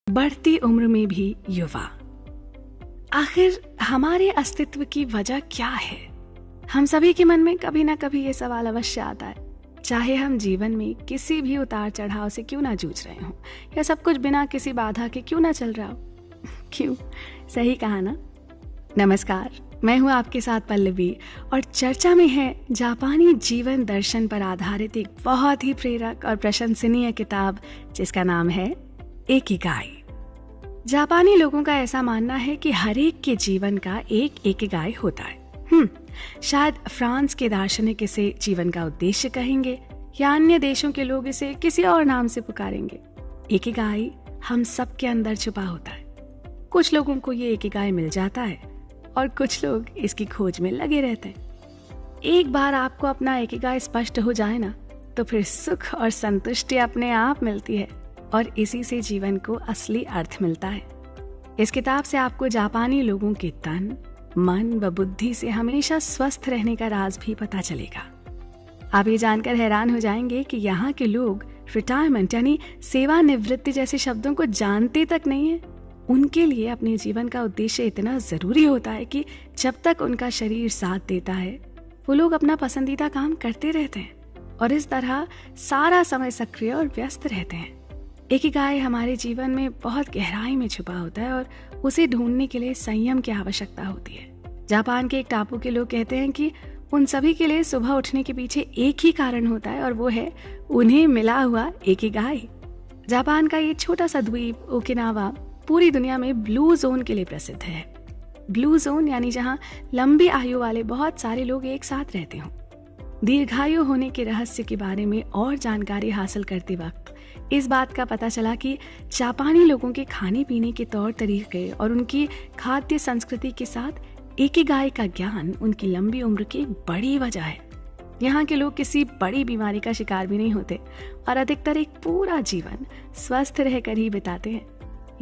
बढ़ती उम्र में भी युवा। आखिर हमारे अस्तित्व की वजह क्या है? हम सभी के मन में कभी ना कभी ये सवाल अवश्य आता है, चाहे हम जीवन में किसी भी उतार चढ़ाव से क्यों ना जूझ रहे हों या सब कुछ बिना किसी बाधा के क्यों ना चल रहा हो। क्यों? सही कहा ना। नमस्कार, मैं हूं आपके साथ पल्लवी और चर्चा में है जापानी जीवन दर्शन पर आधारित एक बहुत ही प्रेरक और प्रशंसनीय किताब जिसका नाम है इकिगाई। जापानी लोगों का ऐसा मानना है कि हर एक के जीवन का एक इकिगाई होता है। शायद फ्रांस के दार्शनिक इसे जीवन का उद्देश्य कहेंगे या अन्य देशों के लोग इसे किसी और नाम से पुकारेंगे। इकिगाई हम सब के अंदर छुपा होता है। कुछ लोगों को ये इकिगाई मिल जाता है और कुछ लोग इसकी खोज में लगे रहते हैं। एक बार आपको अपना इकिगाई स्पष्ट हो जाए ना, तो फिर सुख और संतुष्टि अपने आप मिलती है और इसी से जीवन को असली अर्थ मिलता है। इस किताब से आपको जापानी लोगों के तन, मन व बुद्धि से हमेशा स्वस्थ रहने का राज भी पता चलेगा। आप ये जानकर हैरान हो जाएंगे कि यहाँ के लोग रिटायरमेंट यानी सेवानिवृत्ति जैसे शब्दों को जानते तक नहीं है। उनके लिए अपने जीवन का उद्देश्य इतना जरूरी होता है कि जब तक उनका शरीर साथ देता है वो लोग अपना पसंदीदा काम करते रहते हैं और इस तरह सारा समय सक्रिय और व्यस्त रहते हैं। इकिगाई हमारे जीवन में बहुत गहराई में छुपा होता है और उसे ढूंढने के लिए संयम की आवश्यकता होती है। जापान के एक टापू के लोग कहते हैं कि उन सभी के लिए सुबह उठने के पीछे एक ही कारण होता है और वो है उन्हें मिला हुआ इकिगाई। जापान का ये छोटा सा द्वीप ओकिनावा पूरी दुनिया में ब्लू जोन के लिए प्रसिद्ध है। ब्लू जोन यानी जहाँ लंबी आयु वाले बहुत सारे लोग एक साथ रहते हों। दीर्घायु होने के रहस्य के बारे में और जानकारी हासिल करते वक्त इस बात का पता चला कि जापानी लोगों के खाने पीने के तौर तरीके और उनकी खाद्य संस्कृति के साथ इकिगाई का ज्ञान उनकी लंबी उम्र की बड़ी वजह है। यहाँ के लोग किसी बड़ी बीमारी का शिकार भी नहीं होते और अधिकतर एक पूरा जीवन स्वस्थ रहकर ही बिताते हैं।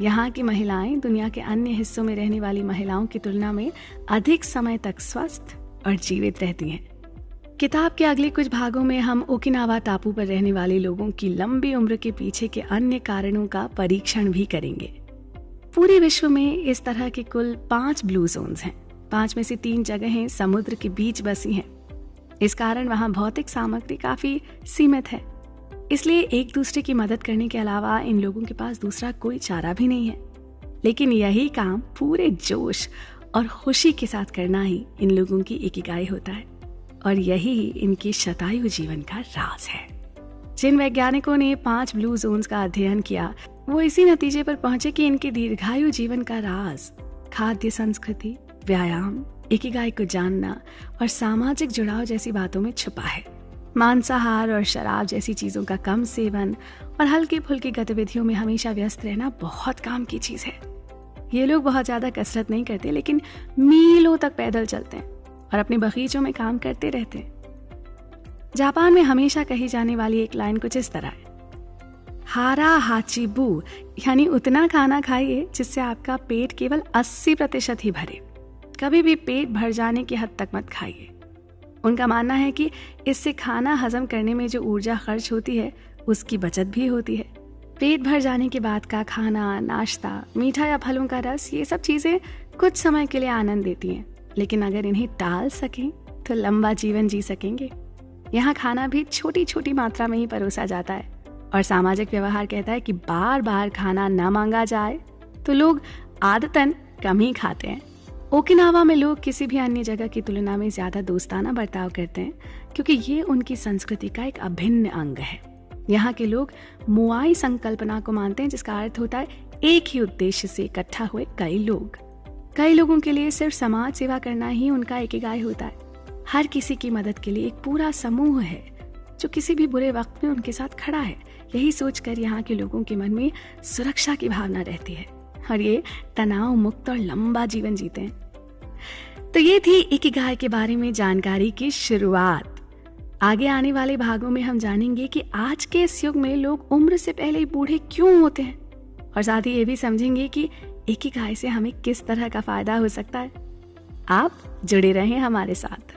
यहाँ की महिलाएं दुनिया के अन्य हिस्सों में रहने वाली महिलाओं की तुलना में अधिक समय तक स्वस्थ और जीवित रहती हैं। किताब के अगले कुछ भागों में हम ओकिनावा टापू पर रहने वाले लोगों की लंबी उम्र के पीछे के अन्य कारणों का परीक्षण भी करेंगे। पूरे विश्व में इस तरह के कुल 5 ब्लू जोन्स हैं। 5 में से 3 जगहें समुद्र के बीच बसी हैं। इस कारण वहाँ भौतिक सामग्री काफी सीमित है, इसलिए एक दूसरे की मदद करने के अलावा इन लोगों के पास दूसरा कोई चारा भी नहीं है। लेकिन यही काम पूरे जोश और खुशी के साथ करना ही इन लोगों की इकिगाई होता है और यही इनके शतायु जीवन का राज है। जिन वैज्ञानिकों ने 5 ब्लू जोन्स का अध्ययन किया वो इसी नतीजे पर पहुंचे कि इनके दीर्घायु जीवन का राज खाद्य संस्कृति, व्यायाम, इकिगाई को जानना और सामाजिक जुड़ाव जैसी बातों में छुपा है। मांसाहार और शराब जैसी चीजों का कम सेवन और हल्की फुल्की गतिविधियों में हमेशा व्यस्त रहना बहुत काम की चीज है। ये लोग बहुत ज्यादा कसरत नहीं करते, लेकिन मीलों तक पैदल चलते हैं और अपने बगीचों में काम करते रहते हैं। जापान में हमेशा कही जाने वाली एक लाइन कुछ इस तरह है, हारा हाचिबू, यानी उतना खाना खाइए जिससे आपका पेट केवल 80% ही भरे। कभी भी पेट भर जाने की हद तक मत खाइए। उनका मानना है कि इससे खाना हजम करने में जो ऊर्जा खर्च होती है उसकी बचत भी होती है। पेट भर जाने के बाद का खाना, नाश्ता, मीठा या फलों का रस, ये सब चीजें कुछ समय के लिए आनंद देती हैं, लेकिन अगर इन्हें टाल सकें तो लंबा जीवन जी सकेंगे। यहाँ खाना भी छोटी छोटी मात्रा में ही परोसा जाता है और सामाजिक व्यवहार कहता है कि बार बार खाना न मांगा जाए तो लोग आदतन कम ही खाते हैं। ओकिनावा में लोग किसी भी अन्य जगह की तुलना में ज्यादा दोस्ताना बर्ताव करते हैं क्योंकि ये उनकी संस्कृति का एक अभिन्न अंग है। यहाँ के लोग मोआई संकल्पना को मानते हैं, जिसका अर्थ होता है एक ही उद्देश्य से इकट्ठा हुए कई लोग। कई लोगों के लिए सिर्फ समाज सेवा करना ही उनका इकिगाई होता है। हर किसी की मदद के लिए एक पूरा समूह है जो किसी भी बुरे वक्त में उनके साथ खड़ा है। यही सोचकर यहाँ के लोगों के मन में सुरक्षा की भावना रहती है और ये तनाव मुक्त और लंबा जीवन जीते हैं। तो ये थी इकिगाई के बारे में जानकारी की शुरुआत। आगे आने वाले भागों में हम जानेंगे कि आज के इस युग में लोग उम्र से पहले ही बूढ़े क्यों होते हैं और साथ ही ये भी समझेंगे कि इकिगाई से हमें किस तरह का फायदा हो सकता है। आप जुड़े रहें हमारे साथ।